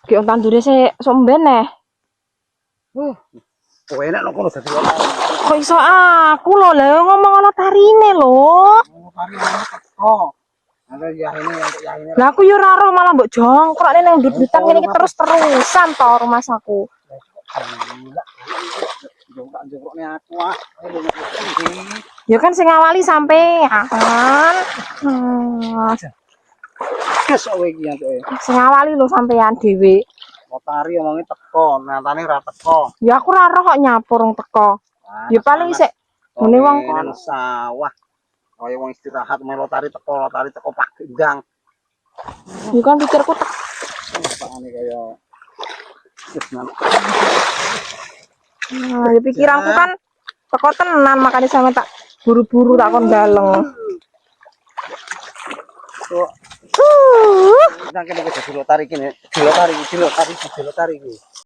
Ki on tandure sik somben neh. Kowe enak lho kono dadi lotari. Kok iso aku lho, lha ngomong ana tarine lho. Lotari teko. Ada yahine. Lah aku yo ora roh malah mbok jongkrok ning ndut-ndutan ngene iki terus-terusan to rumah saku. Jongkok-jongkrokne aku ah. Ya kan sing ngawali sampean. Kes kowe iki antuke. Sing ngawali lho sampean dhewe. Lotari omonge teko, nyatane ora teko. Ya aku ora roh kok nyapur teko. Ya paling sik ngene wong kono sawah. Kaya wong istirahat melu lotari teko Pak Gendang. Ya kan pikirku Pakane kaya ya pikiranku kan teko tenan makanya sampe tak buru-buru tak kon galeng. Nang kene dadi lotari kene. Dilotari iki.